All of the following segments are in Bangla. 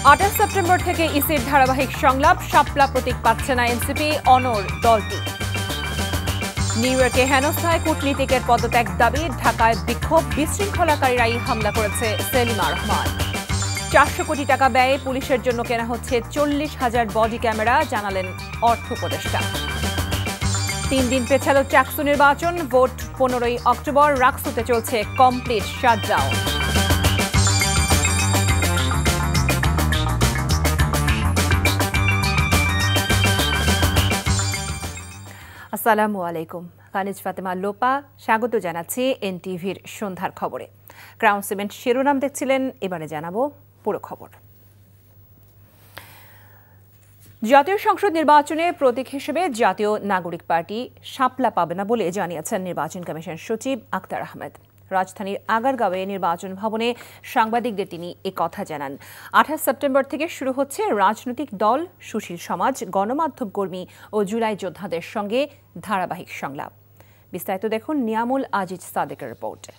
28 সেপ্টেম্বর থেকে ইসির ধারাবাহিক সংলাপ, শাপলা প্রতীক পাচ্ছে না এনসিপি, অনড় দলটি। নিউ ইয়র্কে হেনস্থায় কূটনীতিকের পদত্যাগ দাবি, ঢাকায় বিক্ষোভ, বিশৃঙ্খলাকারীরাই হামলা করেছে সেলিমা রহমান। 400 কোটি টাকা ব্যয়ে পুলিশের জন্য কেনা হচ্ছে 40,000 বডি ক্যামেরা, জানালেন অর্থ উপদেষ্টা। 3 দিন পেছালো চাকসু নির্বাচন, ভোট 15ই অক্টোবর, রাকসুতে চলছে কমপ্লিট শাটডাউন। আসসালামু আলাইকুম, কানিজ ফাতেমা লোপা স্বাগত জানাচ্ছি এনটিভির সন্ধ্যার খবরে। ক্রাউন সিমেন্ট শিরোনাম দেখছিলেন, এবারে জানাবো পুরো খবর। জাতীয় সংসদ নির্বাচনে প্রতীক হিসেবে জাতীয় নাগরিক পার্টি শাপলা পাবে না বলে জানিয়েছেন নির্বাচন কমিশন সচিব আক্তার আহমেদ। রাজধানীর আগারগাঁওয়ে নির্বাচন ভবনে সাংবাদিকদের তিনি কথা জানান। 28 সেপ্টেম্বর থেকে শুরু হচ্ছে রাজনৈতিক দল, সুশীল সমাজ, গণমাধ্যম কর্মী ও জুলাই যোদ্ধাদের সঙ্গে ধারাবাহিক সংলাপ। বিস্তারিত দেখুন নিয়ামুল আজিজ সাদেকের রিপোর্টে।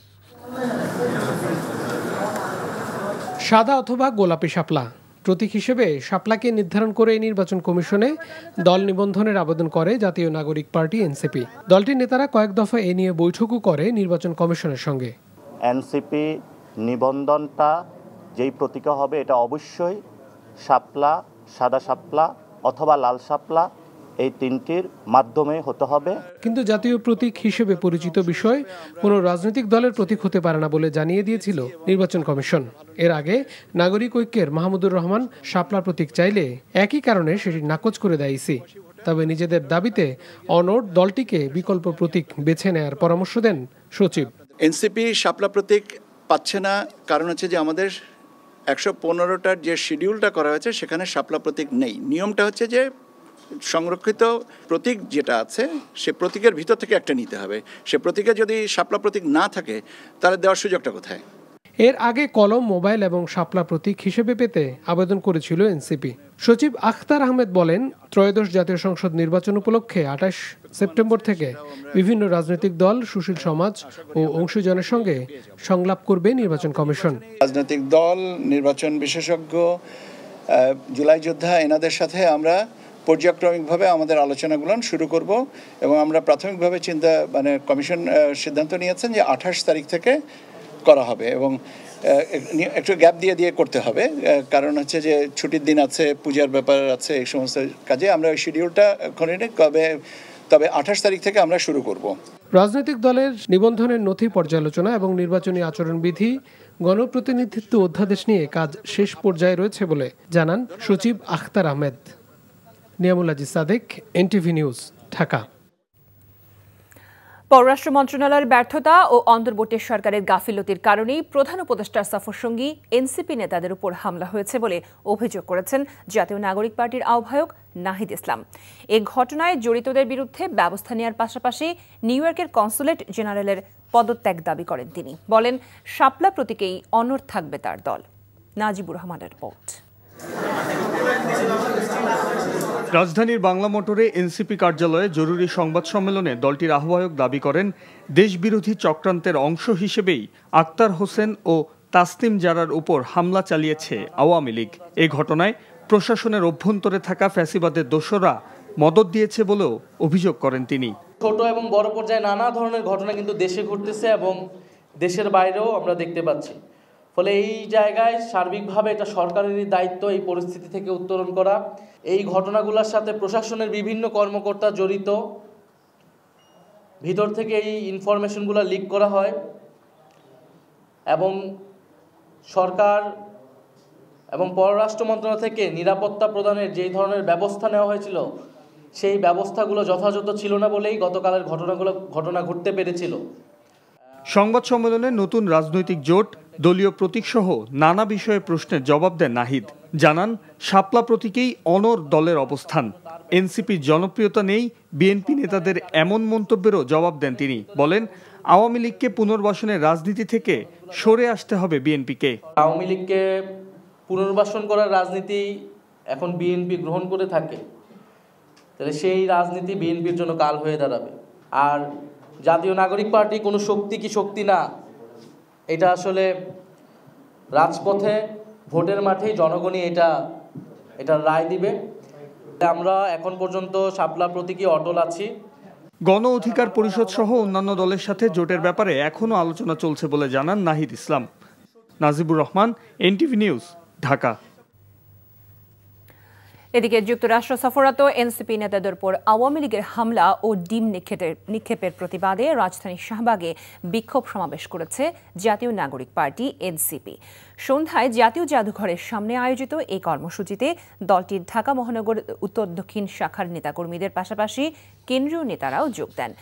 সাদা অথবা গোলাপি শাপলা প্রতীক হিসেবে শাপলাকে নির্ধারণ করে নির্বাচন কমিশনে দল নিবন্ধনের আবেদন করে জাতীয় নাগরিক পার্টি এনসিপি। দলটির নেতারা কয়েক দফা এ নিয়ে বৈঠকও করে নির্বাচন কমিশনের সঙ্গে। এনসিপি নিবন্ধনটা যেই প্রতীক হবে এটা অবশ্যই শাপলা, সাদা শাপলা অথবা লাল শাপলা, এই তিনটির মাধ্যমে হতে হবে। কিন্তু জাতীয় প্রতীক হিসেবে পরিচিত বিষয় কোনো রাজনৈতিক দলের প্রতীক হতে পারে না বলে জানিয়ে দিয়েছিল নির্বাচন কমিশন। এর আগে নাগরিক ঐক্যের মাহমুদুর রহমান শাপলা প্রতীক চাইলে একই কারণে সেটি নাকচ করে দেয় ইসি। তবে নিজেদের দাবিতে অনড় দলটিকে বিকল্প প্রতীক বেছে নেয়ার পরামর্শ দেন সচিব। এনসিপি শাপলা প্রতীক পাচ্ছে না, কারণ হচ্ছে যে আমাদের 115টার যে শিডিউলটা করা হয়েছে সেখানে শাপলা প্রতীক নেই। নিয়মটা হচ্ছে যে সংরক্ষিত প্রতীক যেটা আছে সে প্রতীকের ভিতর থেকে একটা নিতে হবে। সে প্রতীকে যদি শাপলা প্রতীক না থাকে তাহলে দেওয়ার সুযোগটা কোথায়? এর আগে কলম, মোবাইল এবং শাপলা প্রতীক হিসেবে পেতে আবেদন করেছিল এনসিপি। সচিব আখতার আহমেদ বলেন, ত্রয়োদশ জাতীয় সংসদ নির্বাচন উপলক্ষে 28 সেপ্টেম্বর থেকে বিভিন্ন রাজনৈতিক দল, সুশীল সমাজ ও অংশীজনের সঙ্গে সংলাপ করবে নির্বাচন কমিশন। রাজনৈতিক দল, নির্বাচন বিশেষজ্ঞ, জুলাই যোদ্ধা, এনাদের সাথে আমরা পর্যায়ক্রমিকভাবে আমাদের আলোচনাগুলো শুরু করব এবং আমরা প্রাথমিকভাবে কমিশন সিদ্ধান্ত নিয়েছেন যে 28 তারিখ থেকে করা হবে এবং একটু গ্যাপ দিয়ে করতে হবে, কারণ হচ্ছে যে ছুটির দিন আছে, পূজার ব্যাপার আছে, এই সমস্ত কাজে আমরা ওই শিডিউলটা তবে 28 তারিখ থেকে আমরা শুরু করব। রাজনৈতিক দলের নিবন্ধনের নথি পর্যালোচনা এবং নির্বাচনী আচরণবিধি, গণপ্রতিনিধিত্ব অধ্যাদেশ নিয়ে কাজ শেষ পর্যায়ে রয়েছে বলে জানান সচিব আখতার আহমেদ। Niamul Aziz Sadek, NTV news, Dhaka. পররাষ্ট্র মন্ত্রণালয়ের ব্যর্থতা ও অন্তর্বর্তী সরকারের গাফিলতির কারণেই প্রধান উপদেষ্টার সফরসঙ্গী এনসিপি নেতাদের উপর হামলা হয়েছে বলে অভিযোগ করেছেন জাতীয় নাগরিক পার্টির আহ্বায়ক নাহিদ ইসলাম। এ ঘটনায় জড়িতদের বিরুদ্ধে ব্যবস্থা নেওয়ার পাশাপাশি নিউ ইয়র্কের কনসুলেট জেনারেলের পদত্যাগ দাবি করেন তিনি। বলেন, শাপলা প্রতীকেই অনড় থাকবে তার দল। নাজিবুর রহমানের রিপোর্ট। রাজধানীর বাংলা মোটরে এনসিপি কার্যালয়ে জরুরি সংবাদ সম্মেলনে দলটির আহ্বায়ক দাবি করেন, দেশবিরোধী চক্রান্তের অংশ হিসেবেই আক্তার হোসেন ও তাসনিম জারার উপর হামলা চালিয়েছে আওয়ামী লীগ। এই ঘটনায় প্রশাসনের অভ্যন্তরে থাকা ফ্যাসিবাদের দোসররা মদদ দিয়েছে বলেও অভিযোগ করেন তিনি। ছোট এবং বড় পর্যায়ে নানা ধরনের ঘটনা কিন্তু দেশে ঘটতেছে এবং দেশের বাইরেও আমরা দেখতে পাচ্ছি। ফলে এই জায়গায় সার্বিকভাবে এটা সরকারেরই দায়িত্ব এই পরিস্থিতি থেকে উত্তরণ করা। এই ঘটনাগুলোর সাথে প্রশাসনের বিভিন্ন কর্মকর্তা জড়িত, ভিতর থেকে এই ইনফরমেশনগুলো লিক করা হয় এবং সরকার এবং পররাষ্ট্র মন্ত্রণালয় থেকে নিরাপত্তা প্রদানের যেই ধরনের ব্যবস্থা নেওয়া হয়েছিল সেই ব্যবস্থাগুলো যথাযথ ছিল না বলেই গতকালের ঘটনা ঘটতে পেরেছিল। সংবাদ সম্মেলনে নতুন রাজনৈতিক জোট, দলীয় প্রতীকসহ নানা বিষয়ে প্রশ্নের জবাব দেন নাহিদ। জানান, শাপলা প্রতীকেই অনড় দলের অবস্থান। এনসিপির জনপ্রিয়তা নেই, বিএনপি নেতাদের এমন মন্তব্যেরও জবাব দেন তিনি। বলেন, আওয়ামী লীগকে পুনর্বাসনের রাজনীতি থেকে সরে আসতে হবে বিএনপিকে। আওয়ামী লীগকে পুনর্বাসন করার রাজনীতি এখন বিএনপি গ্রহণ করে থাকে, তাহলে সেই রাজনীতি বিএনপির জন্য কাল হয়ে দাঁড়াবে। আর জাতীয় নাগরিক পার্টি কোনো শক্তি কি শক্তি না, এটা আসলে রাজপথে ভোটের মাঠেই জনগণই এটার রায় দিবে। আমরা এখন পর্যন্ত শাপলা প্রতীকী অটল আছি। গণ অধিকার পরিষদ সহ অন্যান্য দলের সাথে জোটের ব্যাপারে এখনও আলোচনা চলছে বলে জানান নাহিদ ইসলাম। Najibur Rahman, NTV news, Dhaka. এদিকে যুক্তরাষ্ট্র সফররত এনসিপি নেতাদের উপর আওয়ামী লীগের হামলা ও ডিম নিক্ষেপের প্রতিবাদে রাজধানীর শাহবাগে বিক্ষোভ সমাবেশ করেছে জাতীয় নাগরিক পার্টি এনসিপি। সন্ধ্যায় জাতীয় জাদুঘরের সামনে আয়োজিত এই কর্মসূচিতে দলটির ঢাকা মহানগর উত্তর দক্ষিণ শাখার নেতাকর্মীদের পাশাপাশি কেন্দ্রীয় নেতারাও যোগ দেন।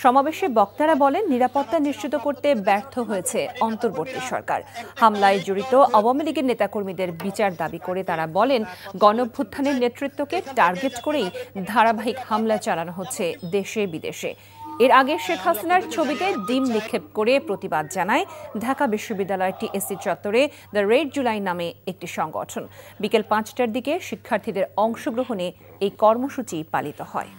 সমাবেশে বক্তারা বলেন, নিরাপত্তা নিশ্চিত করতে ব্যর্থ হয়েছে অন্তর্বর্তী সরকার। হামলায় জড়িত আওয়ামী লীগের নেতাকর্মীদের বিচার দাবি করে তারা বলেন, গণঅভ্যুত্থানের নেতৃত্বকে টার্গেট করেই ধারাবাহিক হামলা চালানো হচ্ছে দেশে বিদেশে। এর আগে শেখ হাসিনার ছবিতে ডিম নিক্ষেপ করে প্রতিবাদ জানায় ঢাকা বিশ্ববিদ্যালয়ের টিএসসি চত্বরে দ্য রেড জুলাই নামে একটি সংগঠন। বিকেল 5টার দিকে শিক্ষার্থীদের অংশগ্রহণে এই কর্মসূচি পালিত হয়।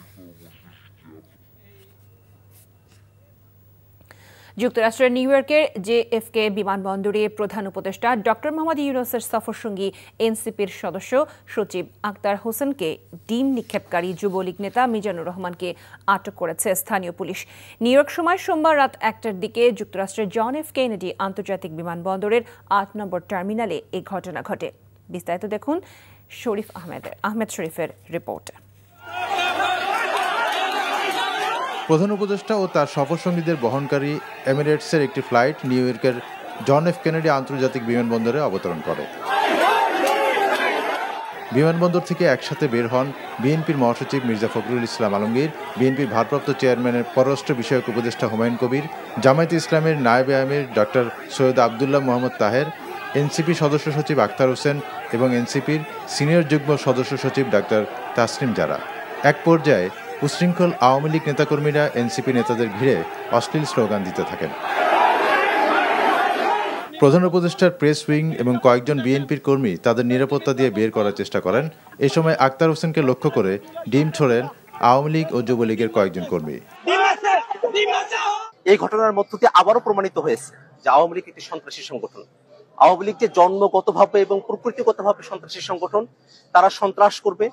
যুক্তরাষ্ট্রের নিউ ইয়র্কের জেএফকে বিমানবন্দরে প্রধান উপদেষ্টা ডক্টর মোহাম্মদ ইউনূসের সফরসঙ্গী এনসিপির সদস্য সচিব আক্তার হোসেনকে ডিম নিক্ষেপকারী যুবলীগ নেতা মিজানুর রহমানকে আটক করেছে স্থানীয় পুলিশ। নিউ ইয়র্ক সময় সোমবার রাত 1টার দিকে যুক্তরাষ্ট্রের জন এফ কেনেডি আন্তর্জাতিক বিমানবন্দরের 8 নম্বর টার্মিনালে এই ঘটনা ঘটে। বিস্তারিত দেখুন আহমেদ শরীফের রিপোর্ট। প্রধান উপদেষ্টা ও তার সফরসঙ্গীদের বহনকারী এমিরেটসের একটি ফ্লাইট নিউ ইয়র্কের জন এফ কেনেডি আন্তর্জাতিক বিমানবন্দরে অবতরণ করে। বিমানবন্দর থেকে একসাথে বের হন বিএনপির মহাসচিব মির্জা ফখরুল ইসলাম আলমগীর, বিএনপির ভারপ্রাপ্ত চেয়ারম্যানের পররাষ্ট্র বিষয়ক উপদেষ্টা হুমায়ুন কবির, জামায়াতে ইসলামের নায়েবে আমির ডক্টর সৈয়দ আবদুল্লাহ মোহাম্মদ তাহের, এনসিপি সদস্য সচিব আক্তার হোসেন এবং এনসিপির সিনিয়র যুগ্ম সদস্য সচিব ডাক্তার তাসনিম জারা। এক পর্যায়ে উশৃঙ্খল আওয়ামী লীগ নেতাকর্মীরা এনসিপি নেতাদের ঘিরে অশ্লীল স্লোগান দিতে থাকেন। প্রধান উপদেষ্টার প্রেস উইং এবং কয়েকজন বিএনপির কর্মী তাদের নিরাপত্তা দিয়ে বের করার চেষ্টা করেন। এ সময় আক্তার হোসেনকে লক্ষ্য করে ডিম ছোড়েন আওয়ামী লীগ ও যুবলীগের কয়েকজন কর্মী। এই ঘটনার মধ্য দিয়ে আবারও প্রমাণিত হয়েছে যে আওয়ামী লীগ একটি সন্ত্রাসী সংগঠন। আওয়ামী লীগ যে জন্মগতভাবে এবং প্রকৃতিগতভাবে সন্ত্রাসী সংগঠন, তারা সন্ত্রাস করবে।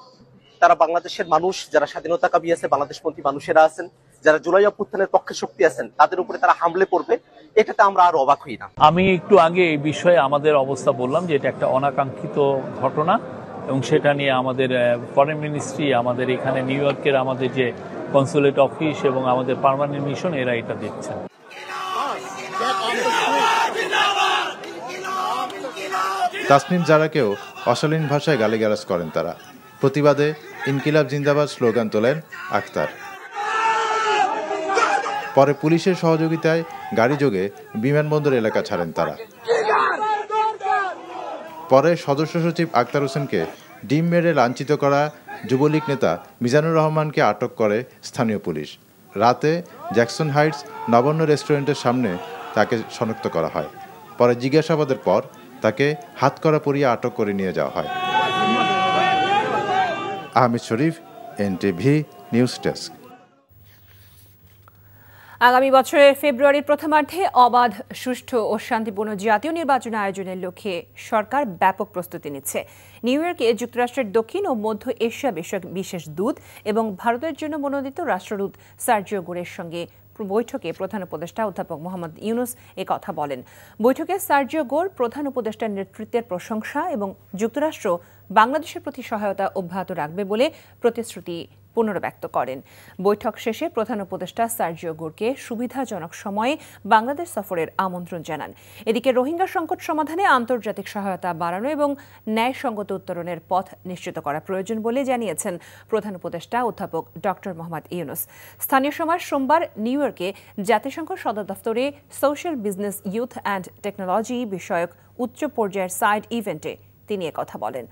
তারা বাংলাদেশের মানুষ, যারা স্বাধীনতাকামী আছে, বাংলাদেশপন্থী মানুষেরা আছেন, যারা জুলাই অভ্যুত্থানের পক্ষে শক্তি আছেন, তাদের উপরে তারা হামলে পড়বে। এটাতে আমরা আর অবাক হই না। আমি একটু আগে এই বিষয়ে আমাদের অবস্থা বললাম যে এটা একটা অনাকাঙ্ক্ষিত ঘটনা এবং সেটা নিয়ে আমাদের ফরেন মিনিস্ট্রি, আমাদের এখানে নিউ ইয়র্কের আমাদের যে কনসুলেট অফিস এবং আমাদের পার্মানেন্ট মিশন, এরা এটা দেখছেন। তাসনিম জারাকেও অশালীন ভাষায় গালিগালাজ করেন তারা। প্রতিবাদে ইনকিলাব জিন্দাবাদ স্লোগান তোলেন আক্তার। পরে পুলিশের সহযোগিতায় গাড়ি যোগে বিমানবন্দর এলাকা ছাড়েন তারা। পরে সদস্য সচিব আক্তার হোসেনকে ডিম মেরে লাঞ্ছিত করা যুবলীগ নেতা মিজানুর রহমানকে আটক করে স্থানীয় পুলিশ। রাতে জ্যাকসন হাইটস নবান্ন রেস্টুরেন্টের সামনে তাকে শনাক্ত করা হয়। পরে জিজ্ঞাসাবাদের পর তাকে হাতকড়া পরিয়ে আটক করে নিয়ে যাওয়া হয়। আহমেদ শরীফ, এনটিভি নিউজ ডেস্ক। আগামী বছরের ফেব্রুয়ারির প্রথমার্ধে অবাধ, সুষ্ঠু ও শান্তিপূর্ণ জাতীয় নির্বাচন আয়োজনের লক্ষ্যে সরকার ব্যাপক প্রস্তুতি নিচ্ছে। নিউ ইয়র্কে যুক্তরাষ্ট্রের দক্ষিণ ও মধ্য এশিয়া বিষয়ক বিশেষ দূত এবং ভারতের জন্য মনোনীত রাষ্ট্রদূত সার্জিও গোরের সঙ্গে বৈঠকে প্রধান উপদেষ্টা অধ্যাপক মোহাম্মদ ইউনূস কথা বলেন। বৈঠকে সার্জিও গোর প্রধান উপদেষ্টার নেতৃত্বের প্রশংসা এবং যুক্তরাষ্ট্র বাংলাদেশের প্রতি সহায়তা অব্যাহত রাখবে বলে প্রতিশ্রুতি পুনর্ব্যক্ত করেন। বৈঠক শেষে প্রধান উপদেষ্টা সার্জিও গোরকে সুবিধাজনক সময়ে বাংলাদেশ সফরের আমন্ত্রণ জানান। এদিকে রোহিঙ্গা সংকট সমাধানে আন্তর্জাতিক সহায়তা বাড়ানো এবং ন্যায়সঙ্গত উত্তরণের পথ নিশ্চিত করা প্রয়োজন বলে জানিয়েছেন প্রধান উপদেষ্টা অধ্যাপক ডক্টর মোহাম্মদ ইউনূস। স্থানীয় সময় সোমবার নিউ ইয়র্কে জাতিসংঘ সদর দফতরে social business, youth and technology বিষয়ক উচ্চ পর্যায়ের সাইড ইভেন্টে তিনি কথা বলেন।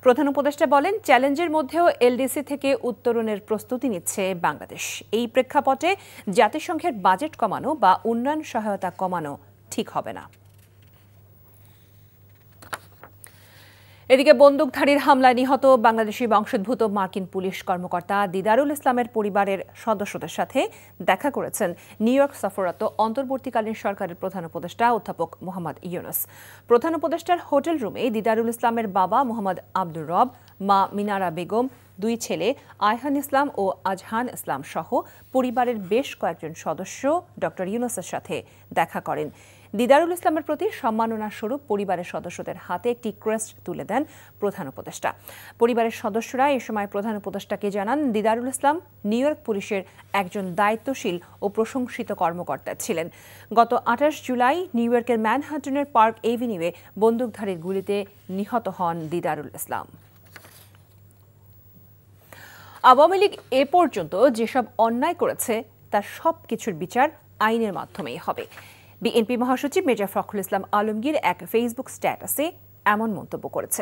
প্রধান উপদেষ্টা বলেন, চ্যালেঞ্জের মধ্যেও এলডিসি থেকে উত্তরণের প্রস্তুতি নিচ্ছে বাংলাদেশ। এই প্রেক্ষাপটে জাতিসংঘের বাজেট কমানো বা উন্নয়ন সহায়তা কমানো ঠিক হবে না। এদিকে বন্দুকধারীর হামলায় নিহত বাংলাদেশি বংশোদ্ভূত মার্কিন পুলিশ কর্মকর্তা দিদারুল ইসলামের পরিবারের সদস্যদের সাথে দেখা করেছেন নিউ ইয়র্ক সফররত অন্তর্বর্তীকালীন সরকারের প্রধান উপদেষ্টা অধ্যাপক মোহাম্মদ ইউনুস। প্রধান উপদেষ্টার হোটেল রুমে দিদারুল ইসলামের বাবা মোহাম্মদ আব্দুর রব, মা মিনারা বেগম, দুই ছেলে আয়হান ইসলাম ও আজহান ইসলাম সহ পরিবারের বেশ কয়েকজন সদস্য ডক্টর ইউনুসের সাথে দেখা করেন। দিদারুল ইসলামের প্রতি সম্মাননা স্বরূপ পরিবারের সদস্যদের হাতে একটি ক্রেস্ট তুলে দেন প্রধান উপদেষ্টা। পরিবারের সদস্যরা এ সময় প্রধান উপদেষ্টাকে জানান, দিদারুল ইসলাম নিউ ইয়র্ক পুলিশের একজন দায়িত্বশীল ও প্রশংসিত কর্মকর্তা ছিলেন। গত 28 জুলাই নিউ ইয়র্কের ম্যানহাটনের পার্ক এভিনিউয়ে বন্দুকধারীর গুলিতে নিহত হন দিদারুল ইসলাম। আওয়ামী লীগ এ পর্যন্ত যেসব অন্যায় করেছে তার সবকিছুর বিচার আইনের মাধ্যমেই হবে। বিএনপি মহাসচিব মির্জা ফখরুল ইসলাম আলমগীর এক ফেসবুক স্ট্যাটাসে এমন মন্তব্য করেছে।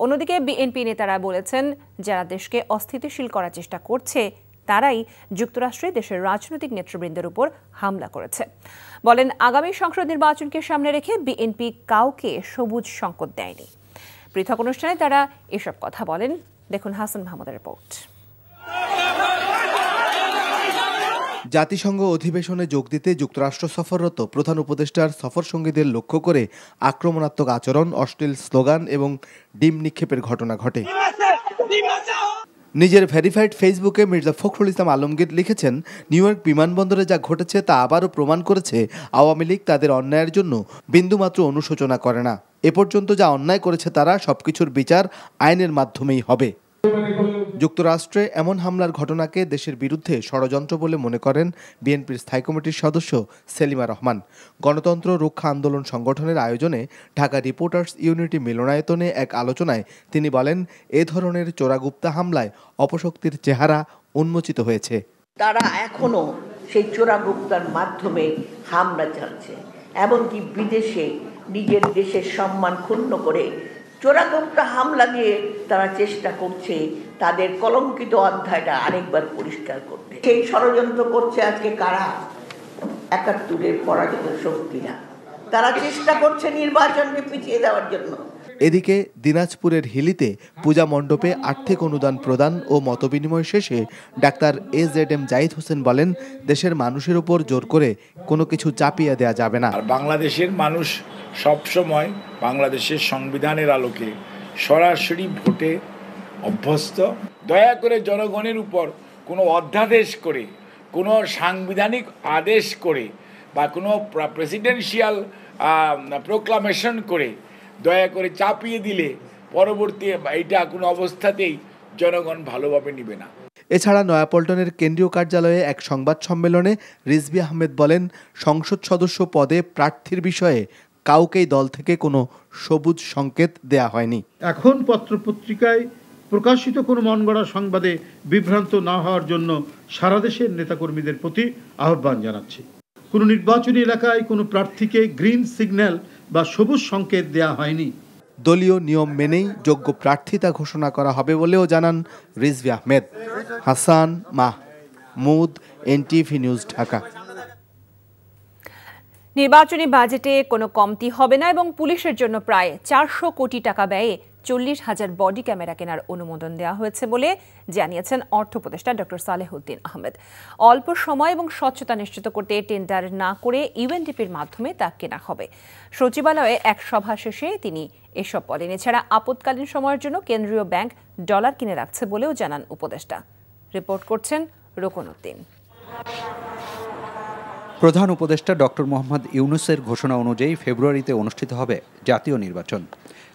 অন্যদিকে বিএনপি নেতারা বলেছেন, যারা দেশকে অস্থিতিশীল করার চেষ্টা করছে তারাই যুক্তরাষ্ট্রে দেশের রাজনৈতিক নেতৃবৃন্দের উপর হামলা করেছে। বলেন, আগামী সংসদ নির্বাচনকে সামনে রেখে বিএনপি কাউকে সবুজ সংকেত দেয়নি। পৃথক অনুষ্ঠানে তারা এসব কথা বলেন। দেখুন হাসান মাহমুদের রিপোর্ট। জাতিসংঘ অধিবেশনে যোগ দিতে যুক্তরাষ্ট্র সফররত প্রধান উপদেষ্টার সফর সঙ্গীদের লক্ষ্য করে আক্রমণাত্মক আচরণ, অশ্লীল স্লোগান এবং ডিম নিক্ষেপের ঘটনা ঘটে। নিজের ভেরিফাইড ফেসবুকে মির্জা ফখরুল ইসলাম আলমগীর লিখেছেন, নিউ ইয়র্ক বিমানবন্দরে যা ঘটেছে তা আবারও প্রমাণ করেছে আওয়ামী লীগ তাদের অন্যায়ের জন্য বিন্দুমাত্র অনুশোচনা করে না। এ পর্যন্ত যা অন্যায় করেছে তারা সবকিছুর বিচার আইনের মাধ্যমেই হবে। যুক্তরাষ্ট্রে এমন হামলার ঘটনাকে দেশের বিরুদ্ধে ষড়যন্ত্র বলে মনে করেন বিএনপির স্থায়ী কমিটির সদস্য সেলিমা রহমান। গণতন্ত্র রক্ষা আন্দোলন সংগঠনের আয়োজনে ঢাকা রিপোর্টার্স ইউনিটি মিলনায়তনে এক আলোচনায় তিনি বলেন, এ ধরনের চোরাগুপ্তা হামলায় অপশক্তির চেহারা উন্মোচিত হয়েছে। তারা এখনো সেই চোরাগুপ্তার মাধ্যমে হামলা চালাচ্ছে, এমনকি বিদেশে নিজের দেশের সম্মান ক্ষুণ্ণ করে চোরাগুপ্তা হামলা দিয়ে তারা চেষ্টা করছে তাদের কলঙ্কিত অধ্যায়টা আরেকবার পরিষ্কার করতে। সেই ষড়যন্ত্র করছে আজকে কারা? ৭১-এর পরাজিত শক্তিরা। তারা চেষ্টা করছে নির্বাচনকে পিছিয়ে দেওয়ার জন্য। এদিকে দিনাজপুরের হিলিতে পূজা মণ্ডপে আর্থিক অনুদান প্রদান ও মতবিনিময় শেষে ডাক্তার AZM জাহিদ হোসেন বলেন, দেশের মানুষের উপর জোর করে কোনো কিছু চাপিয়ে দেওয়া যাবে না। বাংলাদেশের মানুষ সবসময় বাংলাদেশের সংবিধানের আলোকে সরাসরি ভোটে অভ্যস্ত। দয়া করে জনগণের উপর কোনো অধ্যাদেশ করে, কোনো সাংবিধানিক আদেশ করে বা কোনো প্রেসিডেন্সিয়াল প্রোক্লামেশন করে দয়া করে চাপিয়ে দিলে পরবর্তী এটা কোনো অবস্থাতেই জনগণ ভালোভাবে নিবে না। এছাড়া নয়াপল্টনের কেন্দ্রীয় কার্যালয়ে এক সংবাদ সম্মেলনে রিজভী আহমেদ বলেন, সংসদ সদস্য পদে প্রার্থীর বিষয়ে কাউকেই দল থেকে কোনো সবুজ সংকেত দেয়া হয়নি। এখন পত্রপত্রিকায় প্রকাশিত কোনো মনগড়া সংবাদে বিভ্রান্ত না হওয়ার জন্য সারা দেশের নেতাকর্মীদের প্রতি আহ্বান জানাচ্ছি। কোনো নির্বাচনী এলাকায় কোনো প্রার্থীকে গ্রিন সিগন্যাল বা সবুজ সংকেত দেয়া হয়নি। দলীয় নিয়ম মেনেই যোগ্য প্রার্থিতা ঘোষণা করা হবে বলেও জানান রিজভী আহমেদ। Hasan Mahmud, NTV news, Dhaka. নির্বাচনী বাজেটে কোনো কমতি হবে না এবং পুলিশের জন্য প্রায় 400 কোটি টাকা ব্যয়ে 40,000 বডি ক্যামেরা কেনার অনুমোদন দেওয়া হয়েছে বলে জানিয়েছেন অর্থ উপদেষ্টা ডক্টর সালেহুদ্দিন আহমেদ। অল্প সময় এবং স্বচ্ছতা নিশ্চিত করতে টেন্ডার না করে UNDP-র মাধ্যমে তা কেনা হবে। সচিবালয়ে এক সভা শেষে তিনি এসব বলেন। এছাড়া আপৎকালীন সময়ের জন্য কেন্দ্রীয় ব্যাংক ডলার কিনে রাখছে বলেও জানান উপদেষ্টা। রিপোর্ট করছেন রোকন উদ্দিন। প্রধান উপদেষ্টা ডক্টর মোহাম্মদ ইউনুসের ঘোষণা অনুযায়ী ফেব্রুয়ারিতে অনুষ্ঠিত হবে জাতীয় নির্বাচন।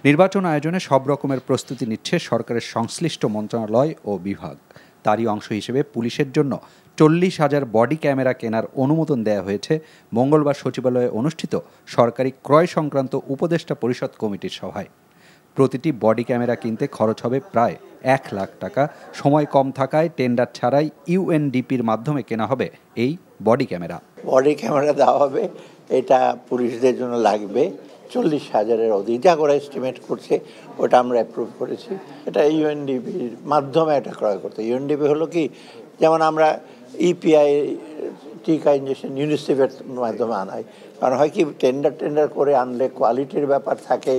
নির্বাচন আয়োজনে সব রকমের প্রস্তুতি নিচ্ছে সরকারের সংশ্লিষ্ট মন্ত্রণালয় ও বিভাগ। তারই অংশ হিসেবে পুলিশের জন্য 40,000 বডি ক্যামেরা কেনার অনুমোদন দেওয়া হয়েছে মঙ্গলবার সচিবালয়ে অনুষ্ঠিত সরকারি ক্রয় সংক্রান্ত উপদেষ্টা পরিষদ কমিটির সভায়। প্রতিটি বডি ক্যামেরা কিনতে খরচ হবে প্রায় 1 লাখ টাকা। সময় কম থাকায় টেন্ডার ছাড়াই UNDP-র মাধ্যমে কেনা হবে এই বডি ক্যামেরা। বডি ক্যামেরা দেওয়া হবে, এটা পুলিশদের জন্য লাগবে 40,000-এর অধিক, যা করে এস্টিমেট করছে ওটা আমরা অ্যাপ্রুভ করেছি। এটা UNDP-র মাধ্যমে এটা ক্রয় করতে। UNDP হলো কি, যেমন আমরা EPI টিকা ইঞ্জেকশন ইউনিসেফের মাধ্যমে আনাই। কারণ হয় কি, টেন্ডার করে আনলে কোয়ালিটির ব্যাপার থাকে,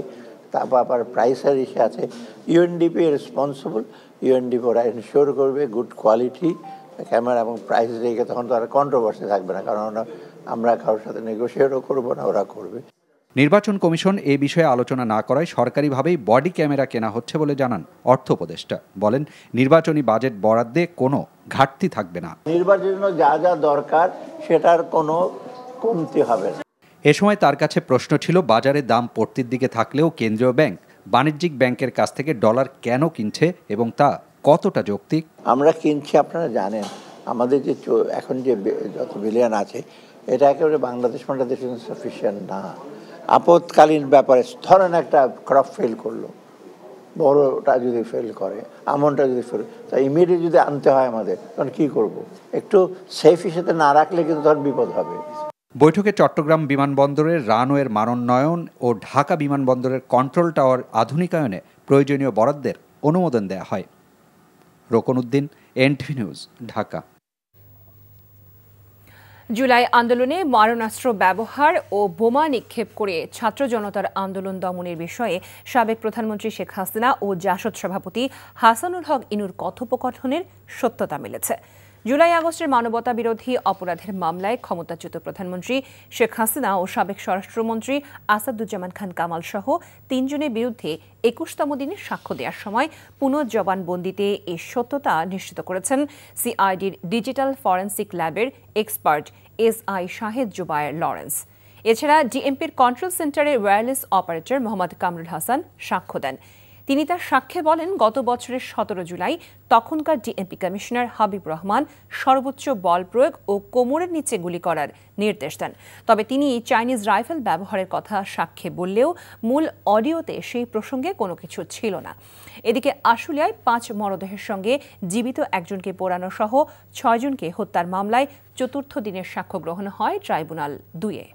তারপর আবার প্রাইসের ইস্যু আছে। ইউএনডিপি রেসপন্সিবল, ইউএনডিপি ওরা এনশিওর করবে গুড কোয়ালিটি ক্যামেরা এবং প্রাইস রেখে, তখন তো আর কন্ট্রোভার্সি থাকবে না, কারণ আমরা কারোর সাথে নেগোশিয়েটও করবো না, ওরা করবে। নির্বাচন কমিশন এ বিষয়ে আলোচনা না করায় সরকারিভাবেই বডি ক্যামেরা কেনা হচ্ছে বলে জানান অর্থ উপদেষ্টা। বলেন, নির্বাচনী বাজেট বরাদ্দে কোনো ঘাটতি থাকবে না। নির্বাচনের জন্য যা যা দরকার সেটার কোনো কমতি হবে না। এ সময় তার কাছে প্রশ্ন ছিল, বাজারে দাম পড়তির দিকে থাকলেও কেন্দ্রীয় ব্যাংক বাণিজ্যিক ব্যাংকের কাছ থেকে ডলার কেন কিনছে এবং তা কতটা যৌক্তিক? আমরা কিনছি, আপনারা জানেন আমাদের যে এখন যে যত বিলিয়ন আছে এটা একেবারে বাংলাদেশ সাফিসিয়েন্ট না। আপদকালীন ব্যাপারে ধরেন একটা ক্রপ ফেল করলো, বড়টা যদি ফেল করে, আমনটা যদি ফেল, তা ইমিডিয়েট যদি আনতে হয় আমাদের, তখন কী করব? একটু সেফ হিসেবে না রাখলে কিন্তু তখন বিপদ হবে। বৈঠকে চট্টগ্রাম বিমানবন্দরের রানওয়ের মানোন্নয়ন ও ঢাকা বিমানবন্দরের কন্ট্রোল টাওয়ার আধুনিকায়নে প্রয়োজনীয় বরাদ্দের অনুমোদন দেয়া হয়। রোকন উদ্দিন, এনটিভি নিউজ, ঢাকা। জুলাই আন্দোলনে মারণাস্ত্র ব্যবহার ও বোমা নিক্ষেপ করে ছাত্র জনতার আন্দোলন দমনের বিষয়ে সাবেক প্রধানমন্ত্রী শেখ হাসিনা ও জাসদ সভাপতি হাসানুল হক ইনুর কথোপকথনের সত্যতা মিলেছে। জুলাই আগস্টের মানবতা বিরোধী অপরাধের মামলায় ক্ষমতাচ্যুত প্রধানমন্ত্রী শেখ হাসিনা ও সাবেক স্বরাষ্ট্রমন্ত্রী আসাদুজ্জামান খান কামাল সহ ৩ জনের বিরুদ্ধে ২১তম দিনে সাক্ষ্য দেওয়ার সময় পুনর্জবানবন্দিতে এই সত্যতা নিশ্চিত করেছেন সিআইডির ডিজিটাল ফরেনসিক ল্যাবের expert SI Shahed Jubayer Lawrence. এছাড়া ডিএমপির কন্ট্রোল সেন্টারের ওয়্যারলেস অপারেটর মোহাম্মদ কামরুল হাসান সাক্ষ্য দেন। তিনি তার সাক্ষ্যে বলেন, গত বছরের ১৭ জুলাই তখনকার ডিএমপি কমিশনার হাবিব রহমান সর্বোচ্চ বল প্রয়োগ ও কোমরের নিচে গুলি করার নির্দেশ দেন। তবে তিনি চাইনিজ রাইফেল ব্যবহারের কথা সাক্ষ্যে বললেও মূল অডিওতে সেই প্রসঙ্গে কোনো কিছু ছিল না। এদিকে আশুলিয়ায় ৫ মরদেহের সঙ্গে জীবিত একজনকে পোড়ানো সহ ৬ জনকে হত্যার মামলায় ৪র্থ দিনের সাক্ষ্য গ্রহণ হয় ট্রাইব্যুনাল ২-এ।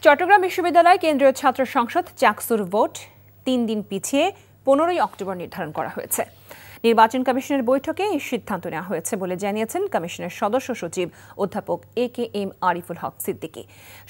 চট্টগ্রাম বিশ্ববিদ্যালয় কেন্দ্রীয় ছাত্র সংসদ চাকসুর ভোট ৩ দিন পিছিয়ে ১৫ই অক্টোবর নির্ধারণ করা হয়েছে। নির্বাচন কমিশনের বৈঠকে এই সিদ্ধান্ত নেওয়া হয়েছে বলে জানিয়েছেন কমিশনের সদস্য সচিব অধ্যাপক AKM আরিফুল হক সিদ্দিকী।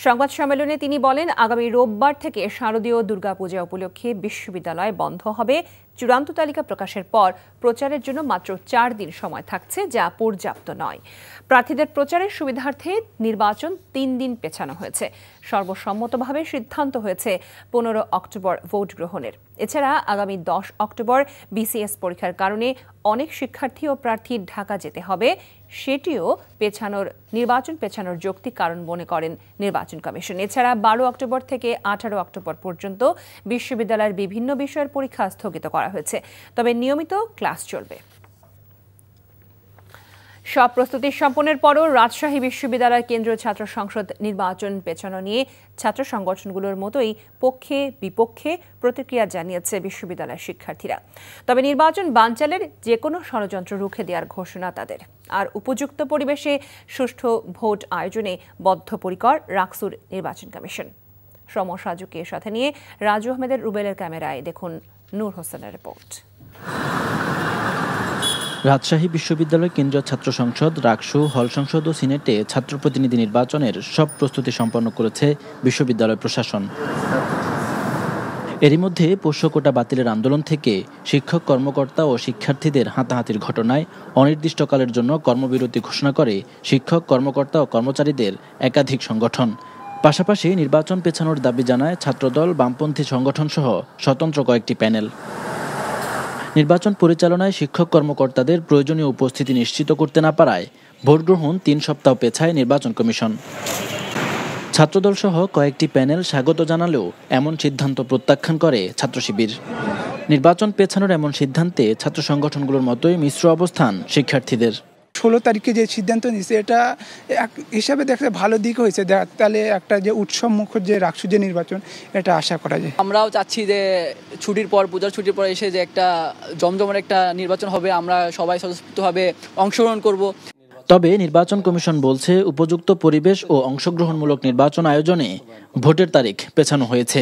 সংবাদ সম্মেলনে তিনি বলেন, আগামী রোববার থেকে শারদীয় দুর্গাপূজা উপলক্ষে বিশ্ববিদ্যালয় বন্ধ হবে। চূড়ান্ত তালিকা প্রকাশের পর প্রচারের জন্য মাত্র ৪ দিন সময় থাকছে, যা পর্যাপ্ত নয়। প্রার্থীদের প্রচারের সুবিধার্থে নির্বাচন ৩ দিন পেছানো হয়েছে। সর্বসম্মতভাবে সিদ্ধান্ত হয়েছে ১৫ অক্টোবর ভোট গ্রহণের। এছাড়া আগামী ১০ অক্টোবর বিসিএস পরীক্ষার কারণে অনেক শিক্ষার্থী ও প্রার্থী ঢাকা যেতে হবে, সেটিও নির্বাচন পেছানোর যৌক্তিক কারণ মনে করেন নির্বাচন কমিশন। এছাড়া ১২ অক্টোবর থেকে ১৮ অক্টোবর পর্যন্ত বিশ্ববিদ্যালয়ের বিভিন্ন বিষয়ের পরীক্ষা স্থগিত করা হয়েছে, তবে নিয়মিত ক্লাস চলবে। সব প্রস্তুতি সম্পন্নের পরও রাজশাহী বিশ্ববিদ্যালয় কেন্দ্রীয় ছাত্র সংসদ নির্বাচন পেছানো নিয়ে ছাত্র সংগঠনগুলোর মতোই পক্ষে বিপক্ষে প্রতিক্রিয়া জানিয়েছে বিশ্ববিদ্যালয়ের শিক্ষার্থীরা। তবে নির্বাচন বানচালের যে কোনো ষড়যন্ত্র রুখে দেওয়ার ঘোষণা তাদের। আর উপযুক্ত পরিবেশে সুষ্ঠু ভোট আয়োজনে বদ্ধপরিকর রাকসুর নির্বাচন কমিশন। সমসাজুকে সাথে নিয়ে রাজু আহমেদের রুবেলের ক্যামেরায় দেখুন নূর হোসেনের রিপোর্ট। রাজশাহী বিশ্ববিদ্যালয় কেন্দ্রীয় ছাত্র সংসদ, রাকসু, হল সংসদ ও সিনেটে ছাত্র প্রতিনিধি নির্বাচনের সব প্রস্তুতি সম্পন্ন করেছে বিশ্ববিদ্যালয় প্রশাসন। এরই মধ্যে পোষ্য কোটা বাতিলের আন্দোলন থেকে শিক্ষক কর্মকর্তা ও শিক্ষার্থীদের হাতাহাতির ঘটনায় অনির্দিষ্টকালের জন্য কর্মবিরতি ঘোষণা করে শিক্ষক কর্মকর্তা ও কর্মচারীদের একাধিক সংগঠন। পাশাপাশি নির্বাচন পেছানোর দাবি জানায় ছাত্রদল, বামপন্থী সংগঠন সহ স্বতন্ত্র কয়েকটি প্যানেল। নির্বাচন পরিচালনায় শিক্ষক কর্মকর্তাদের প্রয়োজনীয় উপস্থিতি নিশ্চিত করতে না পারায় ভোট গ্রহণ ৩ সপ্তাহ পেছায় নির্বাচন কমিশন। ছাত্রদল সহ কয়েকটি প্যানেল স্বাগত জানালেও এমন সিদ্ধান্ত প্রত্যাখ্যান করে ছাত্র শিবির। নির্বাচন পেছানোর এমন সিদ্ধান্তে ছাত্র সংগঠনগুলোর মতোই মিশ্র অবস্থান শিক্ষার্থীদের। 16 তারিখে যে সিদ্ধান্ত নিয়েছে এটা এক হিসাবে দেখতে ভালো দিক হয়েছে, তাহলে একটা যে উৎসব মুখর যে রাকসু যে নির্বাচন এটা আশা করা যায়। আমরাও চাচ্ছি যে ছুটির পর, পূজার ছুটির পর এসে যে একটা জমজমের একটা নির্বাচন হবে, আমরা সবাই স্বতঃস্ফূর্তভাবে অংশগ্রহণ করব। তবে নির্বাচন কমিশন বলছে উপযুক্ত পরিবেশ ও অংশগ্রহণমূলক নির্বাচন আয়োজনে ভোটের তারিখ পেছানো হয়েছে।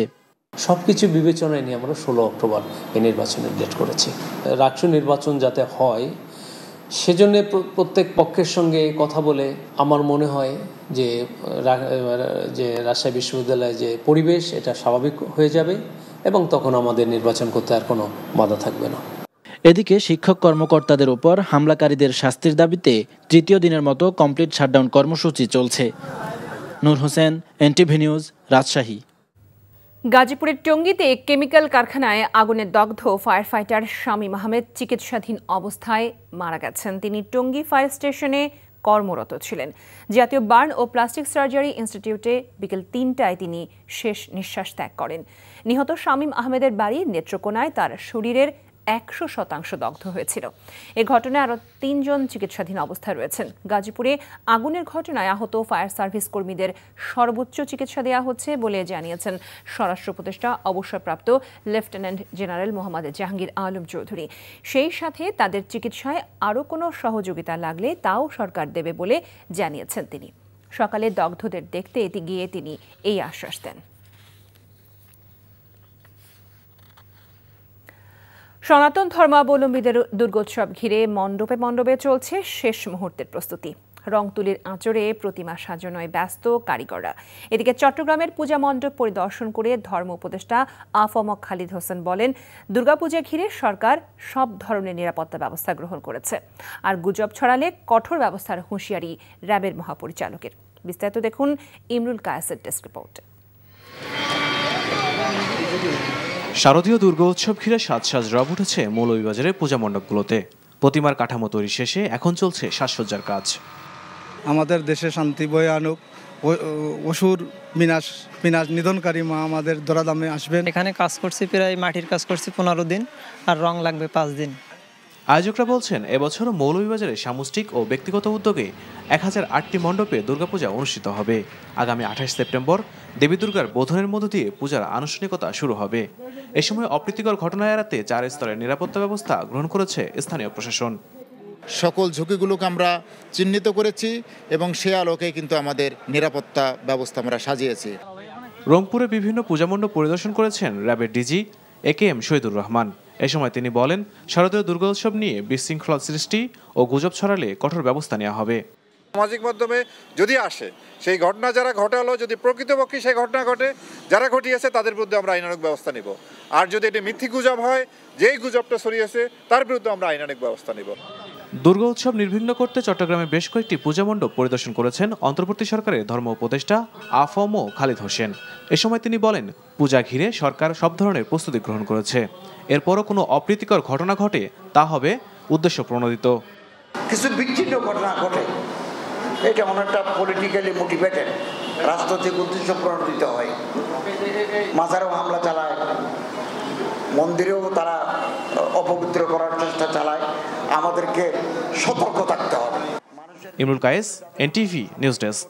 সব কিছু বিবেচনায় নিয়ে আমরা 16 অক্টোবর এই নির্বাচনের ডেট করেছি। রাষ্ট্র নির্বাচন যাতে হয় সেজন্য প্রত্যেক পক্ষের সঙ্গে কথা বলে আমার মনে হয় যে রাজশাহী বিশ্ববিদ্যালয়ে যে পরিবেশ এটা স্বাভাবিক হয়ে যাবে এবং তখন আমাদের নির্বাচন করতে আর কোনো বাধা থাকবে না। এদিকে শিক্ষক কর্মকর্তাদের উপর হামলাকারীদের শাস্তির দাবিতে তৃতীয় দিনের মতো কমপ্লিট শাটডাউন কর্মসূচি চলছে। নূর হোসেন, এনটিভি নিউজ, রাজশাহী। গাজীপুরের টঙ্গীতে কেমিক্যাল কারখানায় আগুনে দগ্ধ ফায়ার ফাইটার শামীম আহমেদ চিকিৎসাধীন অবস্থায় মারা গেছেন। তিনি টঙ্গী ফায়ার স্টেশনে কর্মরত ছিলেন। জাতীয় বার্ন ও প্লাস্টিক সার্জারি ইনস্টিটিউটে বিকেল ৩টায় তিনি শেষ নিঃশ্বাস ত্যাগ করেন। নিহত শামীম আহমেদের বাড়ি নেত্রকোনায়। তার শরীরের 100% দগ্ধ হয়েছিল। এ ঘটনায় আরও 3 জন চিকিৎসাধীন অবস্থায় রয়েছেন। গাজীপুরে আগুনের ঘটনায় আহত ফায়ার সার্ভিস কর্মীদের সর্বোচ্চ চিকিৎসা দেওয়া হচ্ছে বলে জানিয়েছেন স্বরাষ্ট্র উপদেষ্টা অবসরপ্রাপ্ত লেফটেন্যান্ট জেনারেল মোহাম্মদ জাহাঙ্গীর আলম চৌধুরী। সেই সাথে তাদের চিকিৎসায় আরও কোনো সহযোগিতা লাগলে তাও সরকার দেবে বলে জানিয়েছেন তিনি। সকালে দগ্ধদের দেখতে গিয়ে তিনি এই আশ্বাস দেন। সনাতন ধর্মাবলম্বীদের দুর্গোৎসব ঘিরে মণ্ডপে মণ্ডপে চলছে শেষ মুহূর্তের প্রস্তুতি। রংতুলির আঁচড়ে প্রতিমা সাজানোয় ব্যস্ত কারিগররা। এদিকে চট্টগ্রামের পূজা মণ্ডপ পরিদর্শন করে ধর্ম উপদেষ্টা আফম খালিদ হোসেন বলেন, দুর্গাপূজা ঘিরে সরকার সব ধরনের নিরাপত্তা ব্যবস্থা গ্রহণ করেছে। আর গুজব ছড়ালে কঠোর ব্যবস্থার হুঁশিয়ারি র্যাবের মহাপরিচালকের। বিস্তারিত দেখুন ইমরুল কায়েসের ডেস্ক রিপোর্টে। শারদীয় দুর্গোৎসব ঘিরে সাজ রব উঠেছে মৌলভীবাজারের পূজা মণ্ডপগুলোতে। প্রতিমার কাঠামো তৈরি শেষে এখন চলছে সাজসজ্জার কাজ। আমাদের দেশে শান্তি বয়ে আনুক, অসুর বিনাশ নিধনকারী মা আমাদের ধরাধামে আসবেন। এখানে কাজ করছি, প্রায় মাটির কাজ করছি 15 দিন, আর রং লাগবে 5 দিন। আয়োজকরা বলছেন, এবছর মৌলভীবাজারে সামষ্টিক ও ব্যক্তিগত উদ্যোগে 1008টি মণ্ডপে দুর্গাপূজা অনুষ্ঠিত হবে। আগামী 28 সেপ্টেম্বর দেবী দুর্গার বোধনের মধ্য দিয়ে পূজার আনুষ্ঠানিকতা শুরু হবে। এ সময় অপ্রীতিকর ঘটনা এড়াতে 4 স্তরের নিরাপত্তা ব্যবস্থা গ্রহণ করেছে স্থানীয় প্রশাসন। সকল ঝুঁকিগুলোকে আমরা চিহ্নিত করেছি এবং সে আলোকে কিন্তু আমাদের নিরাপত্তা ব্যবস্থা আমরা সাজিয়েছি। রংপুরে বিভিন্ন পূজামণ্ডপ পরিদর্শন করেছেন র্যাবের ডিজি AKM শহীদুর রহমান। এ সময় তিনি বলেন, শারদীয় দুর্গোৎসব নিয়ে বিশৃঙ্খলা সৃষ্টি ও গুজব ছড়ালে কঠোর ব্যবস্থা নেওয়া হবে। সামাজিক মাধ্যমে যদি আসে সেই ঘটনা যারা ঘটালো, যদি প্রকৃতপক্ষে সেই ঘটনা ঘটে, যারা ঘটিয়েছে তাদের বিরুদ্ধে আমরা আইনানুগ ব্যবস্থা নিব। আর যদি এটি মিথ্যি গুজব হয়, যেই গুজবটা ছড়িয়েছে তার বিরুদ্ধে আমরা আইনানুগ ব্যবস্থা নিব। দুর্গোৎসব নির্বিঘ্ন করতে চট্টগ্রামে বেশ কয়েকটি পূজা মণ্ডপ পরিদর্শন করেছেন অন্তর্বর্তী সরকারের ধর্ম উপদেষ্টা আফম খালিদ হোসেন। এ সময় তিনি বলেন, পূজা ঘিরে সরকার সব ধরনের প্রস্তুতি গ্রহণ করেছে। এরপরও কোনো অপ্রীতিকর ঘটনা ঘটে তা হবে উদ্দেশ্য প্রণোদিত। কিছু বিচ্ছিন্ন ঘটনা ঘটে, এটা অনেকটা পলিটিক্যালি মোটিভেটেড, রাজনৈতিক উদ্দেশ্য প্রণোদিত হয়। মাজারেও হামলা চালায়, মন্দিরেও তারা অপবিত্র করার চেষ্টা চালায়। আমাদেরকে সতর্ক থাকতে হবে। Imrul Kayes, NTV news desk.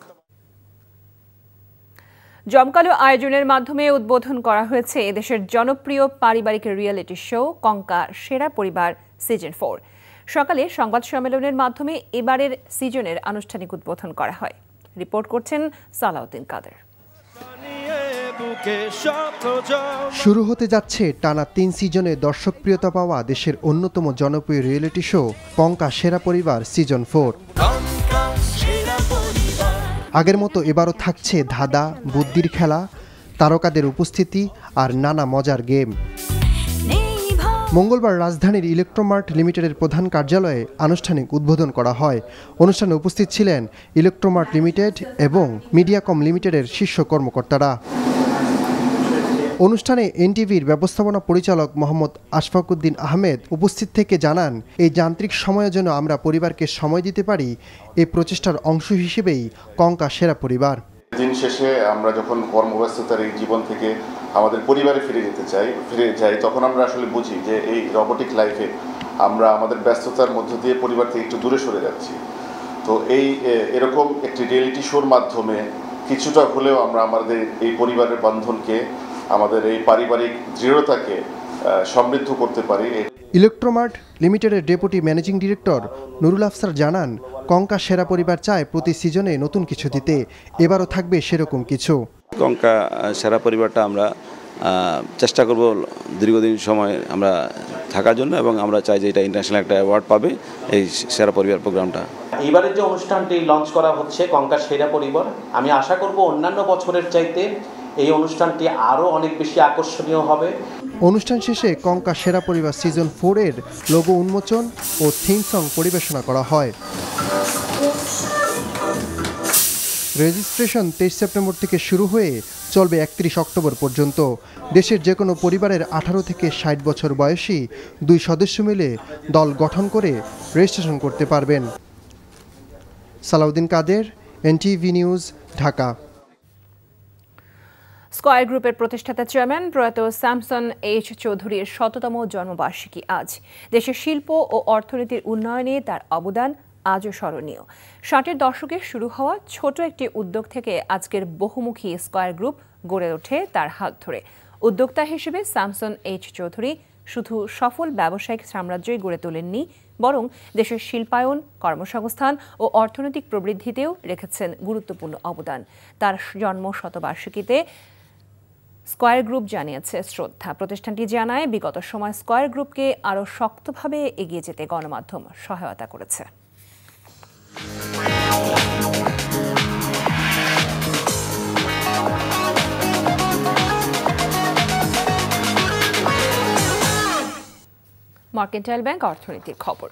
জমকালো আয়োজনের মাধ্যমে উদ্বোধন করা হয়েছে এদেশের জনপ্রিয় পারিবারিক রিয়েলিটি শো কঙ্কা সেরা পরিবার সিজন 4। সকালে সংবাদ সম্মেলনের মাধ্যমে এবারের সিজনের আনুষ্ঠানিক উদ্বোধন করা হয়। রিপোর্ট করছেন সালাউদ্দিন কাদের। শুরু হতে যাচ্ছে টানা 3 সিজনে দর্শকপ্রিয়তা পাওয়া দেশের অন্যতম জনপ্রিয় রিয়েলিটি শো কঙ্কা সেরা পরিবার সিজন 4। আগের মতো এবারও থাকছে ধাঁধা, বুদ্ধির খেলা, তারকাদের উপস্থিতি আর নানা মজার গেম। মঙ্গলবার রাজধানীর ইলেকট্রোমার্ট লিমিটেডের প্রধান কার্যালয়ে আনুষ্ঠানিক উদ্বোধন করা হয়। অনুষ্ঠানে উপস্থিত ছিলেন ইলেকট্রোমার্ট লিমিটেড এবং মিডিয়াকম লিমিটেডের শীর্ষ কর্মকর্তারা। অনুষ্ঠানে NTVর ব্যবস্থাপনা পরিচালক মোহাম্মদ আশফাকুদ্দিন আহমেদ উপস্থিত থেকে জানান, এই যান্ত্রিক সময়ের জন্য আমরা পরিবারকে সময় দিতে পারি, এই প্রচেষ্টার অংশ হিসেবেই কঙ্কা সেরা পরিবার। দিন শেষে আমরা যখন কর্মব্যস্ততার এই জীবন থেকে আমাদের পরিবারে ফিরে যাই, তখন আমরা আসলে বুঝি যে এই রোবটিক লাইফে আমরা আমাদের ব্যস্ততার মধ্য দিয়ে পরিবার থেকে একটু দূরে সরে যাচ্ছি। তো এরকম একটি রিয়েলিটি শোর মাধ্যমে কিছুটা হলেও আমরা আমাদের এই পরিবারের বন্ধনকে, আমাদের এই পারিবারিক দৃঢ়তাকে সমৃদ্ধ করতে পারি। ইলেকট্রোমার্ট লিমিটেডের deputy managing director Nurul Afsar জানান, কঙ্কা সেরা পরিবার চায় প্রতি সিজনে নতুন কিছু দিতে, এবারও থাকবে সেরকম কিছু। কঙ্কা সেরা পরিবারটা আমরা চেষ্টা করব দীর্ঘদিন সময় আমরা থাকার জন্য, এবং আমরা চাই যে এটা ইন্টারন্যাশনাল একটা অ্যাওয়ার্ড পাবে এই সেরা পরিবার প্রোগ্রামটা। এইবারের যে অনুষ্ঠানটি লঞ্চ করা হচ্ছে কঙ্কার সেরা পরিবার, আমি আশা করব অন্যান্য বছরের চাইতে এই অনুষ্ঠানটি আরও অনেক বেশি আকর্ষণীয় হবে। অনুষ্ঠান শেষে কঙ্কা সেরা পরিবার সিজন 4 এর লোগো উন্মোচন ও থিম সং পরিবেশনা করা হয়। রেজিস্ট্রেশন 23 সেপ্টেম্বর থেকে শুরু হয়ে চলবে 31 অক্টোবর পর্যন্ত। দেশের যে কোনো পরিবারের 18 থেকে 60 বছর বয়সী 2 সদস্য মিলে দল গঠন করে রেজিস্ট্রেশন করতে পারবেন। সালাউদ্দিন কাদের, এনটিভি নিউজ, ঢাকা। স্কয়ার গ্রুপের প্রতিষ্ঠাতা চেয়ারম্যান প্রয়াত স্যামসন এইচ চৌধুরীর 100তম জন্মবার্ষিকী আজ। দেশের শিল্প ও অর্থনীতির উন্নয়নে তার অবদান আজও স্মরণীয়। 60-এর দশকে শুরু হওয়া ছোট একটি উদ্যোগ থেকে আজকের বহুমুখী স্কয়ার গ্রুপ গড়ে ওঠে তার হাত ধরে। উদ্যোক্তা হিসেবে স্যামসন এইচ চৌধুরী শুধু সফল ব্যবসায়িক সাম্রাজ্যই গড়ে তোলেননি, বরং দেশের শিল্পায়ন, কর্মসংস্থান ও অর্থনৈতিক প্রবৃদ্ধিতেও রেখেছেন গুরুত্বপূর্ণ অবদান। তার জন্ম শতবার্ষিকীতে স্কয়ার গ্রুপ জানিয়েছে শ্রদ্ধা। প্রতিষ্ঠানটি জানায়, বিগত সময় স্কয়ার গ্রুপকে আরও শক্তভাবে এগিয়ে যেতে গণমাধ্যম সহায়তা করেছে। মার্কেন্টাইল ব্যাংক অর্থনীতির খবর।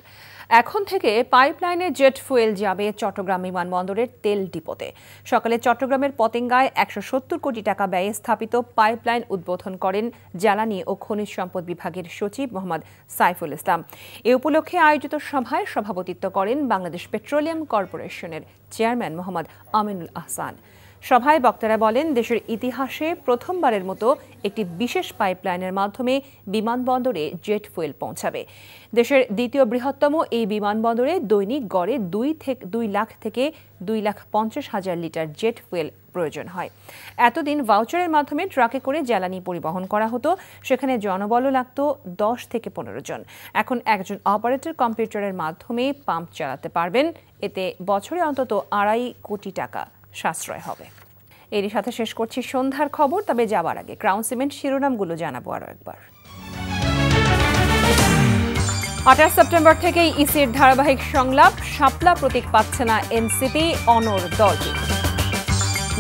এখন থেকে পাইপলাইনে জেট ফুয়েল যাবে চট্টগ্রাম বিমানবন্দরের তেল ডিপোতে। সকালে চট্টগ্রামের পতেঙ্গায় 170 কোটি টাকা ব্যয়ে স্থাপিত পাইপলাইন উদ্বোধন করেন জ্বালানি ও খনিজ সম্পদ বিভাগের সচিব মোহাম্মদ সাইফুল ইসলাম। এ উপলক্ষে আয়োজিত সভায় সভাপতিত্ব করেন বাংলাদেশ পেট্রোলিয়াম কর্পোরেশনের চেয়ারম্যান মোহাম্মদ আমিনুল আহসান। সভায় বক্তারা বলেন, দেশের ইতিহাসে প্রথমবারের মতো একটি বিশেষ পাইপলাইনের মাধ্যমে বিমানবন্দরে জেট ফুয়েল পৌঁছাবে। দেশের দ্বিতীয় বৃহত্তম এই বিমানবন্দরে দৈনিক গড়ে 2 লাখ থেকে 2,50,000 লিটার জেট ফুয়েল প্রয়োজন হয়। এতদিন ভাউচারের মাধ্যমে ট্রাকে করে জ্বালানি পরিবহন করা হতো, সেখানে জনবলও লাগত 10 থেকে 15 জন। এখন একজন অপারেটর কম্পিউটারের মাধ্যমে পাম্প চালাতে পারবেন। এতে বছরে অন্তত 2.5 কোটি টাকা সাশ্রয় হবে। এরই সাথে শেষ করছি সন্ধ্যার খবর। তবে যাবার আগে ক্রাউন সিমেন্ট শিরোনামগুলো জানাবো আরও একবার। 28 সেপ্টেম্বর থেকেই ইসির ধারাবাহিক সংলাপ, শাপলা প্রতীক পাচ্ছে না এনসিপি, অনর দলটি।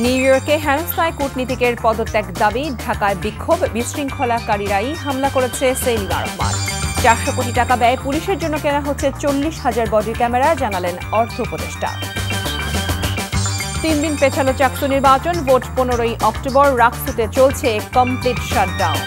নিউ ইয়র্কে হেনস্থায় কূটনীতিকের পদত্যাগ দাবি, ঢাকায় বিক্ষোভ, বিশৃঙ্খলাকারীরাই হামলা করেছে সেলিমা রহমান। 400 কোটি টাকা ব্যয়ে পুলিশের জন্য কেনা হচ্ছে 40,000 বডি ক্যামেরা, জানালেন অর্থ উপদেষ্টা। 3 দিন পেছালো চাকসু নির্বাচন, ভোট 15ই অক্টোবর। রাকসুতে চলছে কমপ্লিট শাটডাউন।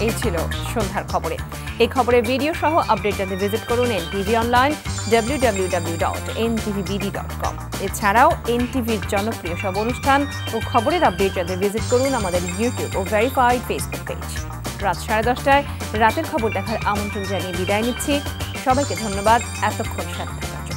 এই ছিল সন্ধ্যার খবরে। এই খবরের ভিডিও সহ আপডেট জানতে ভিজিট করুন এনটিভি অনলাইন www.ntvbd.com। এছাড়াও এনটিভির জনপ্রিয় সব অনুষ্ঠান ও খবরের আপডেট জানতে ভিজিট করুন আমাদের ইউটিউব ও ভেরিফাইড ফেসবুক পেজ। রাত 10:30টায় রাতের খবর দেখার আমন্ত্রণ জানিয়ে বিদায় নিচ্ছি। সবাইকে ধন্যবাদ এতক্ষণ সাথে থাকার জন্য।